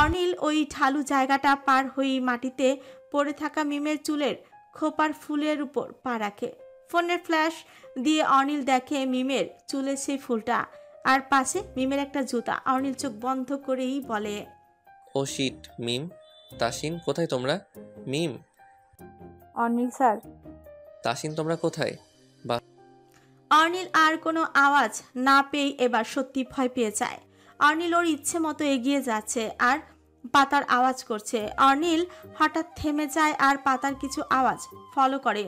অনিল ওই ঢালু জায়গাটা পার হয়ে মাটিতে পড়ে থাকা মিমের চুলের খোপার ফুলের উপর পা রাখে। ফোনের ফ্ল্যাশ দিয়ে অনিল দেখে মিমের চুলে সেই ফুলটা, আর পাশে মিমের একটা জুতা। অনিল চোখ বন্ধ করেই বলে, ও শিট, মিম, তাসিন কোথায় তোমরা? মিম, অনিল স্যার। তাসিন তোমরা কোথায়? অনিল আর কোনো আওয়াজ না পেয়ে এবার সত্যি ভয় পেয়ে যায়। অনিল ওর ইচ্ছে মতো এগিয়ে যাচ্ছে আর পাতার আওয়াজ করছে। অনিল হঠাৎ থেমে যায় আর পাতার কিছু আওয়াজ ফলো করে।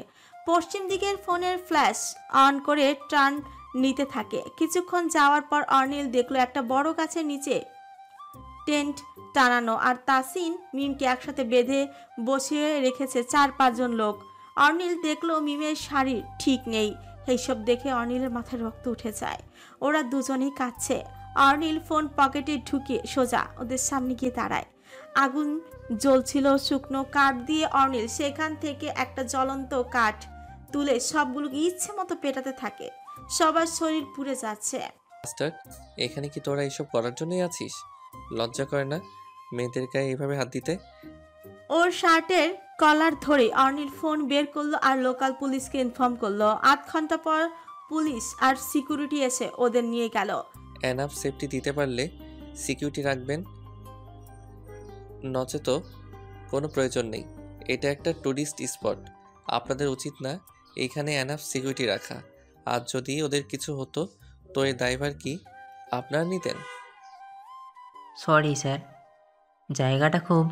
পশ্চিম দিকের ফোনের ফ্ল্যাশ অন করে টার্ন নিতে থাকে। কিছুক্ষণ যাওয়ার পর অনিল দেখলো একটা বড় গাছের নিচে টেন্ট টানানো, আর তাসিন মিমকে একসাথে বেঁধে বসিয়ে রেখেছে 4-5 জন লোক। অনিল দেখলো মিমের শাড়ি ঠিক নেই। এইসব দেখে অনিলের মাথায় রক্ত উঠে যায়। ওরা দুজনেই কাঁদছে। অনিল ফোন পকেটে ঢুকিয়ে সোজা ওদের সামনে গিয়ে দাঁড়ায়। আগুন জ্বলছিল শুকনো কাঠ দিয়ে। অনিল সেখান থেকে একটা জ্বলন্ত কাঠ তুলে সবগুলোকে ইচ্ছে মতো পেটাতে থাকে। সবার শরীর পুড়ে যাচ্ছে। মাস্টার, এখানে কি তোরা এইসব করার জন্যই আছিস? লজ্জা করে না মেয়েদের গায়ে এইভাবে হাত দিতে? ওর শার্টের কলার ধরে অনিল ফোন বের করলো আর লোকাল পুলিশকে ইনফর্ম করলো। 8 ঘন্টা পর পুলিশ আর সিকিউরিটি এসে ওদের নিয়ে গেল। এনাফ সেফটি দিতে পারলে সিকিউরিটি রাখবেন, নচেত কোনো প্রয়োজন নেই। এটা একটা টুরিস্ট স্পট, আপনাদের উচিত না এইখানে এনাফ সিকিউরিটি রাখা। আর যদি ওদের কিছু হতো তো এর দায়ভার কি আপনারা নিতেন? সরি স্যার, জায়গাটা খুব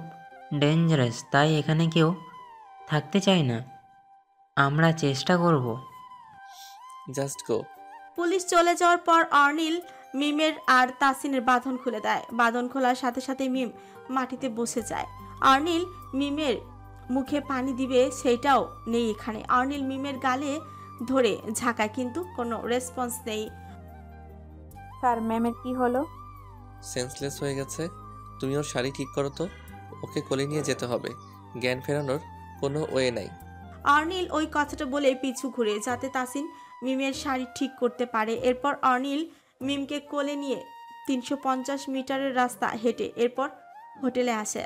ডেঞ্জারাস, তাই এখানে কেউ থাকতে চায় না। আমরা চেষ্টা করব। Just go. পুলিশ চলে যাওয়ার পর অনিল মিমের আর তাসিনের বাঁধন খুলে দেয়। বাঁধন খোলার সাথে সাথে মিম মাটিতে বসে যায়। অনিল মিমের মুখে পানি দিবে সেইটাও নেই এখানে। অনিল মিমের গালে ধরে ঝাঁকায়, কিন্তু কোনো রেসপন্স নেই। স্যার, ম্যামের কি হলো? সেন্সলেস হয়ে গেছে। তুমি ওর শাড়ি ঠিক করো তো, ওকে কোলে নিয়ে যেতে হবে। জ্ঞান ফেরানোর কোনো ওয়ে নাই। অনিল ওই কথাটা বলে পিছু ঘুরে যাতে তাসিন মিমের শাড়ি ঠিক করতে পারে। এরপর অনিল মিমকে কোলে নিয়ে 350 মিটারের রাস্তা হেঁটে এরপর হোটেলে আসে।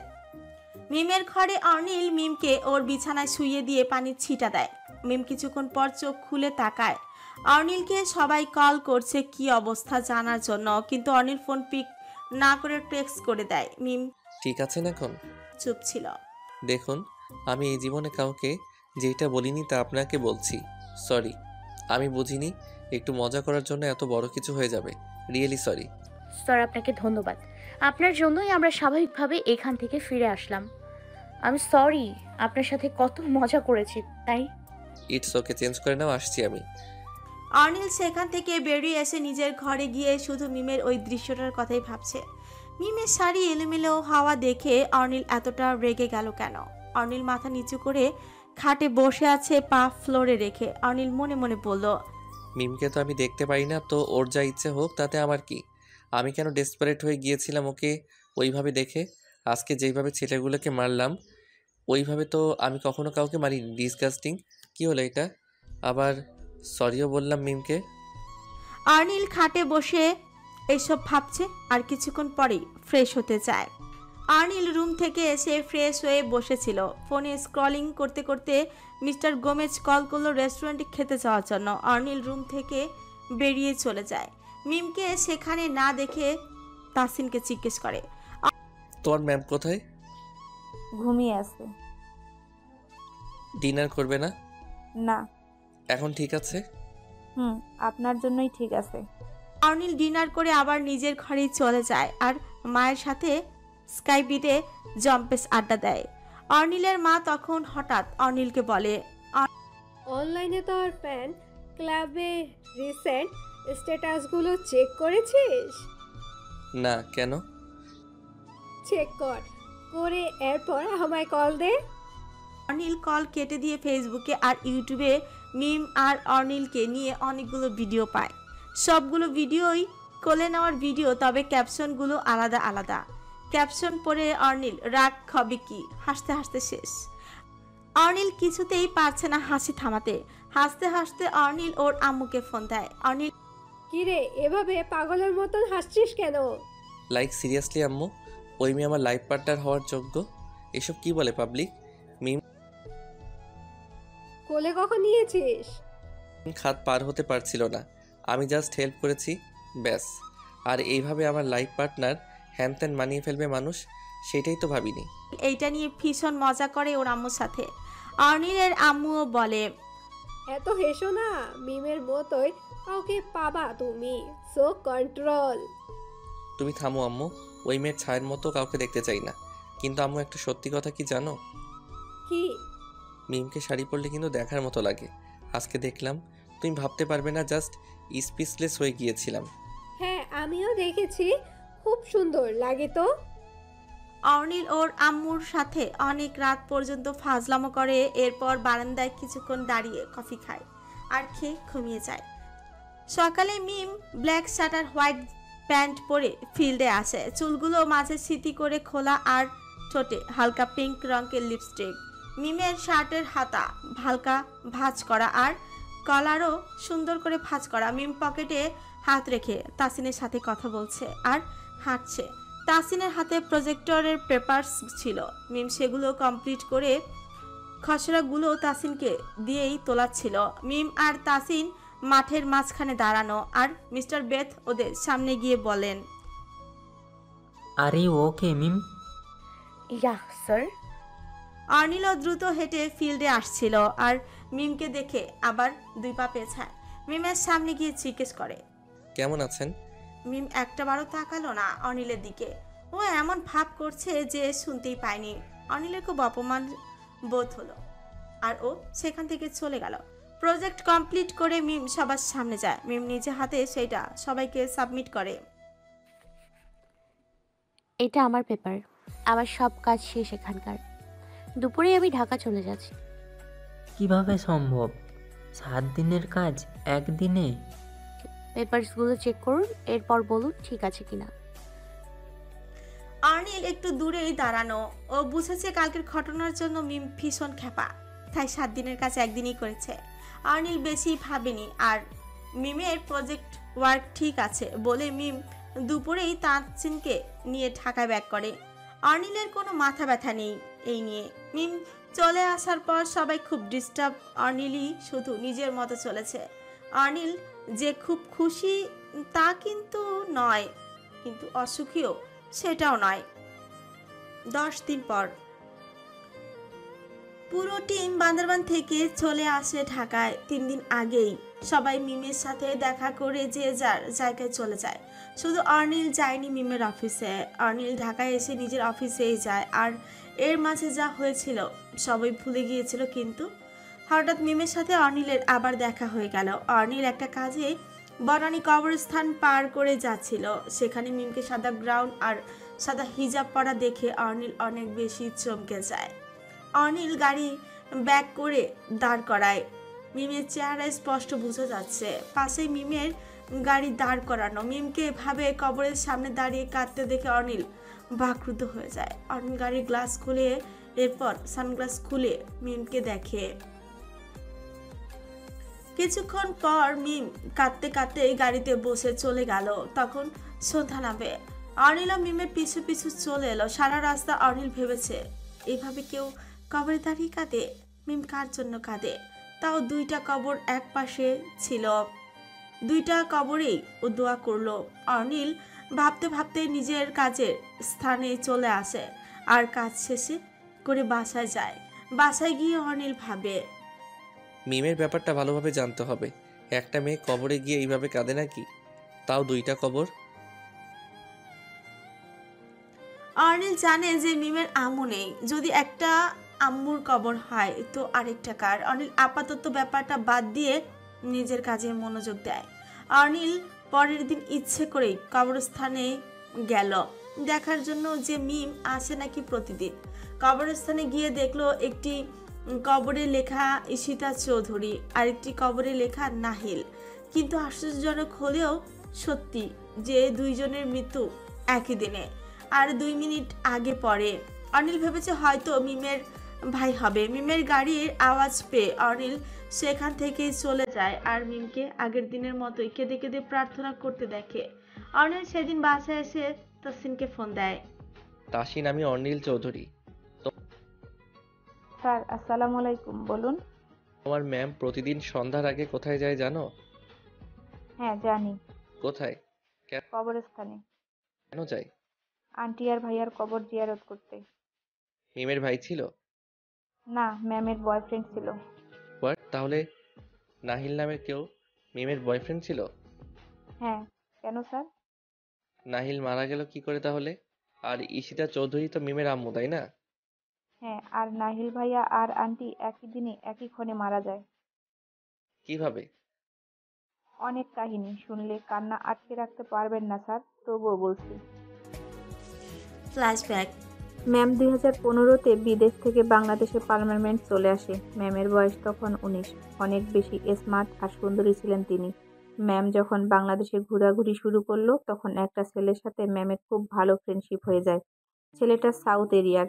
মিমের ঘরে অনিল মিমকে ওর বিছানায় শুইয়ে দিয়ে পানির ছিটা দেয়। মিম কিছুক্ষণ পর চোখ খুলে তাকায়। অনিলকে সবাই কল করছে কি অবস্থা জানার জন্য, কিন্তু অনিল ফোন পিক না করে টেক্সট করে দেয়। মিম ঠিক আছেন এখন? চুপ ছিল। দেখুন, আমি এই জীবনে কাউকে যেটা বলিনি তা আপনাকে বলছি। সরি, আমি বুঝিনি একটু মজা করার জন্য এত বড় কিছু হয়ে যাবে। Really sorry. স্যার, আপনাকে ধন্যবাদ। আপনার জন্যই আমরা স্বাভাবিকভাবে এখান থেকে ফিরে আসলাম। আমি সরি, আপনার সাথে কত মজা করেছি তাই। ইটস ওকে, চেঞ্জ করে নাও, আসছি আমি। অনিল সেখান থেকে বেরিয়ে এসে নিজের ঘরে গিয়ে শুধু মিমের ওই দৃশ্যটার কথাই ভাবছে। মিমের শাড়ি এলোমেলো হাওয়া দেখে অনিল এতটা রেগে গেল কেন? অনিল মাথা নিচু করে খাটে বসে আছে, পা ফ্লোরে রেখে। অনিল মনে মনে বলল, মিমকে তো আমি দেখতে পারি না, তো ওর যা ইচ্ছে হোক তাতে আমার কি? আমি কেন ডেসপারেট হয়ে গিয়েছিলাম ওকে ওইভাবে দেখে? আজকে যেইভাবে ছেলেগুলোকে মারলাম ওইভাবে তো আমি কখনো কাউকে মারিনি। ডিসগাস্টিং। কি হলো এটা? আবার সরিও বললাম মিমকে। অনিল খাটে বসে এসব ভাবছে আর কিছুক্ষণ পরেই ফ্রেশ হতে যায়। অনিল রুম থেকে এসে ফ্রেশ হয়ে বসেছিল। ফোনে স্ক্রলিং করতে করতে মিস্টার গোমেজ কল করলো রেস্টুরেন্টে খেতে যাওয়ার জন্য। অনিল রুম থেকে বেরিয়ে চলে যায়। মিমকে সেখানে না দেখে তাসিনকে জিজ্ঞেস করে, তোমার ম্যাম কোথায়? ঘুমিয়ে আছে। ডিনার করবে না? না। এখন ঠিক আছে? আপনার জন্যই ঠিক আছে। অনিল ডিনার করে আবার নিজের ঘরেই চলে যায় আর মায়ের সাথে স্কাইপিতে জম্পেস আড্ডা দেয়। অনিলের মা তখন হঠাৎ অনিলকে বলে, অনলাইনে তো আর ফ্যান ক্লাবে রিসেন্ট স্ট্যাটাসগুলো চেক করেছিস? না, কেন? চেক করে এরপর আমায় কল দে। অনিল কল কেটে দিয়ে ফেসবুকে আর ইউটিউবে মিম আর অনিলকে নিয়ে অনেকগুলো ভিডিও পায়। সবগুলো ভিডিওই কোলে নেওয়ার ভিডিও, তবে ক্যাপশনগুলো আলাদা আলাদা। ক্যাপশন পড়ে অনিল রাগ হবে কি, হাসতে হাসতে শেষ। অনিল কিছুতেই পারছে না হাসি থামাতে। হাসতে হাসতে অনিল ওর আম্মুকে ফোন দেয়। অনিল, কিরে এভাবে পাগলের মতন হাসছিস কেন? লাইক সিরিয়াসলি আম্মু, ওই মেয়ে আমার লাইফ পার্টনার হওয়ার যোগ্য? এসব কি বলে পাবলিক? মিম কোলে কখন নিয়েছিস? খাত পার হতে পারছিল না, আমি জাস্ট হেল্প করেছি, ব্যাস। আর এইভাবে আমার লাইফ পার্টনার হ্যান ত্যান মানিয়ে ফেলবে মানুষ, সেটাই তো ভাবিনি। এইটা নিয়ে ভীষণ মজা করে ওর আম্মুর সাথে। অর্নিলের আম্মুও বলে, এত হেসো না, মিমের মতোই কাউকে পাবা তুমি। So control. তুমি থামো আম্মু, ওই মেয়ের ছায়ের মতো কাউকে দেখতে চাই না। কিন্তু আম্মু একটা সত্যি কথা কি জানো? কি? মিমকে শাড়ি পরলে কিন্তু দেখার মতো লাগে। আজকে দেখলাম, তুমি ভাবতে পারবে না, জাস্ট স্পিচলেস হয়ে গিয়েছিলাম। হ্যাঁ, আমিও দেখেছি, খুব সুন্দর লাগে তো। অর্নিল ওর আম্মুর সাথে অনেক রাত পর্যন্ত ফাজলামো করে, এরপর বারান্দায় কিছুক্ষণ দাঁড়িয়ে কফি খায় আর খেয়ে ঘুমিয়ে যায়। সকালে মিম ব্ল্যাক শার্ট আর হোয়াইট প্যান্ট পরে ফিল্ডে আসে, চুলগুলো মাঝে সিটি করে খোলা আর ঠোঁটে হালকা পিঙ্ক রঙের লিপস্টিক। মিমের শার্টের হাতা হালকা ভাঁজ করা আর কলারও সুন্দর করে ভাঁজ করা। মিম পকেটে হাত রেখে তাসিনের সাথে কথা বলছে আর হাঁটছে। তাসিনের হাতে প্রজেক্টরের পেপারস ছিল, মিম সেগুলো কমপ্লিট করে খসড়াগুলো তাসিনকে দিয়েই তোলাচ্ছিল। মিম আর তাসিন মাঠের মাঝখানে দাঁড়ানো, আর মিস্টার বেথ ওদের সামনে গিয়ে বলেন, আরে ওকে মিম? ইয়া স্যার। অর্নিলও দ্রুত হেঁটে ফিল্ডে আসছিল আর মিমকে দেখে আবার 2 পা পেছায় মিমের সামনে গিয়ে জিজ্ঞেস করে, কেমন আছেন? মিম একটাবারও তাকালো না অনিলের দিকে। ও এমন ভাব করছে যে শুনতেই পায়নি। অনিলের খুব অপমান বোধ হলো আর ও সেখান থেকে চলে গেল। প্রজেক্ট কমপ্লিট করে মিম সবার সামনে যায়। মিম নিজে হাতে সেটা সবাইকে সাবমিট করে। এটা আমার পেপার, আমার সব কাজ শেষ এখানকার। দুপুরে আমি ঢাকা চলে যাচ্ছি। কিভাবে সম্ভব? 7 দিনের কাজ একদিনে? পেপারসগুলো চেক করুন, এরপর বলুন ঠিক আছে কিনা। অনিল একটু দূরেই দাঁড়ানো। ও বুঝেছে কালকের ঘটনার জন্য মিম ভীষণ খেপা, তাই 7 দিনের কাজ একদিনই করেছে। অনিল বেশি ভাবেনি আর মিমের প্রজেক্ট ওয়ার্ক ঠিক আছে বলে মিম দুপুরেই তাসিনকে নিয়ে ঢাকায় ব্যাক করে। অনিলের কোনো মাথা ব্যথা নেই এই নিয়ে। মিম চলে আসার পর সবাই খুব ডিস্টার্ব, অনিলই শুধু নিজের মতো চলেছে। অনিল যে খুব খুশি তা কিন্তু নয়, কিন্তু অসুখীও সেটাও নয়। 10 দিন পর পুরো টিম বান্দরবান থেকে চলে আসে ঢাকায়। 3 দিন আগেই সবাই মিমের সাথে দেখা করে যে যার জায়গায় চলে যায়। শুধু অর্নিল যায়নি মিমের অফিসে। অর্নিল ঢাকায় এসে নিজের অফিসেই যায় আর এর মাঝে যা হয়েছিল সবাই ভুলে গিয়েছিল। কিন্তু হঠাৎ মিমের সাথে অর্নিলের আবার দেখা হয়ে গেল। অর্নিল একটা কাজে বনানী কবরস্থান পার করে যাচ্ছিল, সেখানে মিমকে সাদা গ্রাউন্ড আর সাদা হিজাব পরা দেখে অর্নিল অনেক বেশি চমকে যায়। অনিল গাড়ি ব্যাক করে দাঁড় করায়। মিমের চেহারায় স্পষ্ট বোঝা যাচ্ছে পাশেই মিমের গাড়ি দাঁড় করানো। মিমকে এভাবে কবরের সামনে দাঁড়িয়ে কাঁদতে দেখে অনিল বাকরুদ্ধ হয়ে যায়। অনিল গাড়ির গ্লাস খুলে এরপর সানগ্লাস খুলে মিমকে দেখে। কিছুক্ষণ পর মিম কাঁদতে কাঁদতে গাড়িতে বসে চলে গেল। তখন সন্ধ্যা নামবে। অনিল ও মিমের পিছু পিছু চলে এলো। সারা রাস্তা অনিল ভেবেছে, এভাবে কেউ কবরে দাঁড়িয়ে কাঁদে? মিম কার জন্য কাঁদে? তাও 2টা কবর এক পাশে ছিল, 2টা কবরেই ও দোয়া করলো। অনিল ভাবতে ভাবতে নিজের কাজের স্থানে চলে আসে আর কাজ শেষে করে বাসায় যায়। বাসায় গিয়ে অনিল ভাবে, মিমের ব্যাপারটা ভালোভাবে জানতে হবে। একটা মেয়ে কবরে গিয়ে এইভাবে কাঁদে নাকি? তাও 2টা কবর। অনিল জানে যে মিমের আম্মু নেই। যদি একটা আম্মুর কবর হয় তো আরেকটা কার? অনিল আপাতত ব্যাপারটা বাদ দিয়ে নিজের কাজে মনোযোগ দেয়। অনিল পরের দিন ইচ্ছে করেই কবরস্থানে গেল দেখার জন্য যে মিম আসে নাকি প্রতিদিন। কবরস্থানে গিয়ে দেখলো একটি কবরে লেখা ঈশিতা চৌধুরী, আরেকটি কবরে লেখা নাহিল। কিন্তু আশ্চর্যজনক হলেও সত্যি যে 2 জনের মৃত্যু একই দিনে আর 2 মিনিট আগে পরে। অনিল ভেবেছে হয়তো মিমের ভাই হবে। মিমের গাড়ির আওয়াজ পেয়ে অনিল সেখান থেকেই চলে যায় আর মিমকে আগের দিনের মতোই কেঁদে কেঁদে প্রার্থনা করতে দেখে। অনিল সেদিন বাসায় এসে তাসিনকে ফোন দেয়। তাসিন, আমি অর্নিল চৌধুরী। স্যার আসসালামু আলাইকুম, বলুন। তোমার ম্যাম প্রতিদিন সন্ধ্যার আগে কোথায় যায় জানো? হ্যাঁ জানি। কোথায়? কবরস্থানে। কেন যায়? আন্টি আর ভাইয়ার কবর জিয়ারত করতে। মিমের ভাই ছিল? না, ম্যামের বয়ফ্রেন্ড ছিল। হোয়াট? তাহলে নাহিল নামের কেউ মিমের বয়ফ্রেন্ড ছিল? হ্যাঁ, কেন স্যার? নাহিল মারা গেল কি করে তাহলে? আর ঈশিতা চৌধুরী তো মিমের আম্মু, তাই না? হ্যাঁ, আর নাহিল ভাইয়া আর আন্টি একই দিনে একই ক্ষণে মারা যায়। কিভাবে? অনেক কাহিনী, শুনলে কান্না আটকে রাখতে পারবেন না স্যার, তবুও বলছি। ফ্ল্যাশব্যাক। ম্যাম 2015-তে বিদেশ থেকে বাংলাদেশে পার্মানেন্ট চলে আসে। ম্যামের বয়স তখন 19। অনেক বেশি স্মার্ট আর সুন্দরী ছিলেন তিনি। ম্যাম যখন বাংলাদেশে ঘোরাঘুরি শুরু করলো তখন একটা ছেলের সাথে ম্যামের খুব ভালো ফ্রেন্ডশিপ হয়ে যায়। ছেলেটা সাউথ এরিয়ার।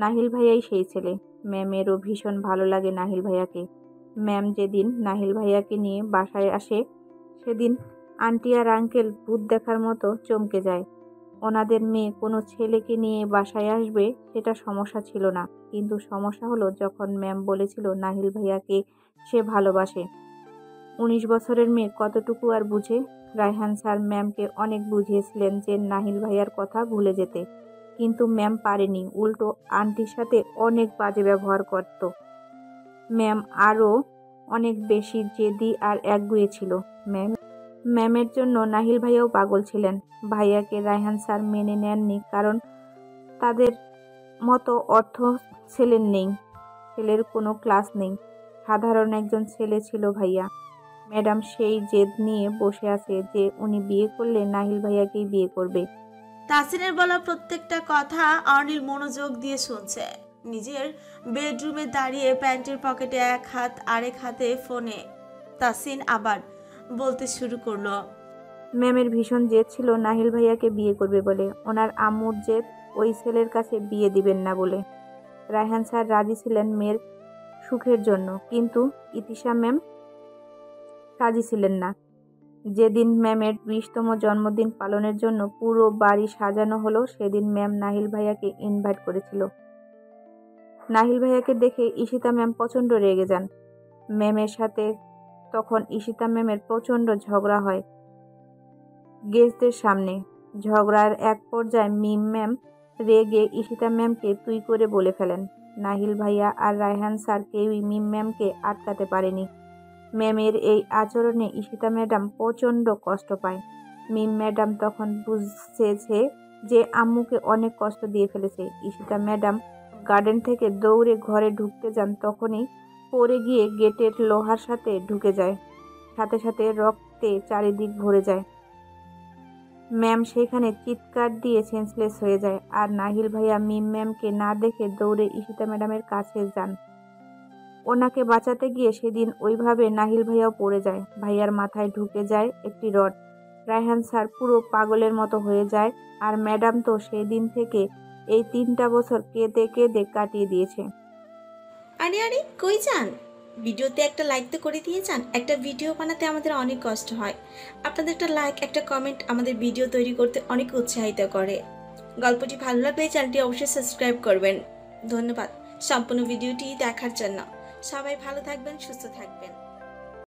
নাহিল ভাইয়াই সেই ছেলে। ম্যামেরও ভীষণ ভালো লাগে নাহিল ভাইয়াকে। ম্যাম যেদিন নাহিল ভাইয়াকে নিয়ে বাসায় আসে সেদিন আন্টি আর আঙ্কেল ভূত দেখার মতো চমকে যায়। ওনাদের মেয়ে কোনো ছেলেকে নিয়ে বাসায় আসবে সেটা সমস্যা ছিল না, কিন্তু সমস্যা হলো যখন ম্যাম বলেছিল নাহিল ভাইয়াকে সে ভালোবাসে। 19 বছরের মেয়ে কতটুকু আর বুঝে? রায়হান স্যার ম্যামকে অনেক বুঝিয়েছিলেন যে নাহিল ভাইয়ার কথা ভুলে যেতে, কিন্তু ম্যাম পারেনি, উল্টো আন্টির সাথে অনেক বাজে ব্যবহার করত। ম্যাম আরও অনেক বেশি জেদি আর একগুঁয়ে ছিল। ম্যামের জন্য নাহিল ভাইয়াও পাগল ছিলেন। ভাইয়াকে রায়হান স্যার মেনে নেননি, কারণ তাদের মতো অর্থ ছেলের নেই, ছেলের কোনো ক্লাস নেই, সাধারণ একজন ছেলে ছিল ভাইয়া। ম্যাডাম সেই জেদ নিয়ে বসে আছে যে উনি বিয়ে করলে নাহিল ভাইয়াকেই বিয়ে করবে। তাসিনের বলা প্রত্যেকটা কথা অর্নিল মনোযোগ দিয়ে শুনছে। নিজের বেডরুমে দাঁড়িয়ে প্যান্টের পকেটে এক হাত আরেক হাতে ফোনে তাসিন আবার বলতে শুরু করলো। ম্যামের ভীষণ জেদ ছিল নাহিল ভাইয়াকে বিয়ে করবে বলে। ওনার আম্মুর জেদ ওই ছেলের কাছে বিয়ে দিবেন না বলে। রায়হান স্যার রাজি ছিলেন মেয়ের সুখের জন্য, কিন্তু ইতিশা ম্যাম রাজি ছিলেন না। যেদিন ম্যামের 20তম জন্মদিন পালনের জন্য পুরো বাড়ি সাজানো হলো সেদিন ম্যাম নাহিল ভাইয়াকে ইনভাইট করেছিল। নাহিল ভাইয়াকে দেখে ঈশিতা ম্যাম প্রচণ্ড রেগে যান। ম্যামের সাথে তখন ঈশিতা ম্যামের প্রচণ্ড ঝগড়া হয় গেস্টদের সামনে। ঝগড়ার এক পর্যায়ে মিম ম্যাম রেগে ঈশিতা ম্যামকে তুই করে বলে ফেলেন। নাহিল ভাইয়া আর রায়হান স্যার কেউই মিম ম্যামকে আটকাতে পারেনি। ম্যামের এই আচরণে ঈশিতা ম্যাডাম প্রচণ্ড কষ্ট পায়। মিম ম্যাডাম তখন বুঝেছে যে আম্মুকে অনেক কষ্ট দিয়ে ফেলেছে। ঈশিতা ম্যাডাম গার্ডেন থেকে দৌড়ে ঘরে ঢুকতে যান, তখনই পড়ে গিয়ে গেটের লোহার সাথে ঢুকে যায়। সাথে সাথে রক্তে চারিদিক ভরে যায়। ম্যাম সেখানে চিৎকার দিয়ে সেন্সলেস হয়ে যায়। আর নাহিল ভাইয়া মিম ম্যামকে না দেখে দৌড়ে ঈশিতা ম্যাডামের কাছে যান। ওনাকে বাঁচাতে গিয়ে সেদিন ওইভাবে নাহিল ভাইয়াও পড়ে যায়। ভাইয়ার মাথায় ঢুকে যায় একটি রড। রায়হান স্যার পুরো পাগলের মতো হয়ে যায়। আর ম্যাডাম তো সেদিন থেকে এই 3টা বছর কেঁদে কেঁদে কাটিয়ে দিয়েছে। আরে আরে কই যান? ভিডিওতে একটা লাইক তো করে দিয়ে যান। একটা ভিডিও বানাতে আমাদের অনেক কষ্ট হয়। আপনাদের একটা লাইক, একটা কমেন্ট আমাদের ভিডিও তৈরি করতে অনেক উৎসাহিত করে। গল্পটি ভালো লাগলে চ্যানেলটি অবশ্যই সাবস্ক্রাইব করবেন। ধন্যবাদ সম্পূর্ণ ভিডিওটি দেখার জন্য। সবাই ভালো থাকবেন, সুস্থ থাকবেন।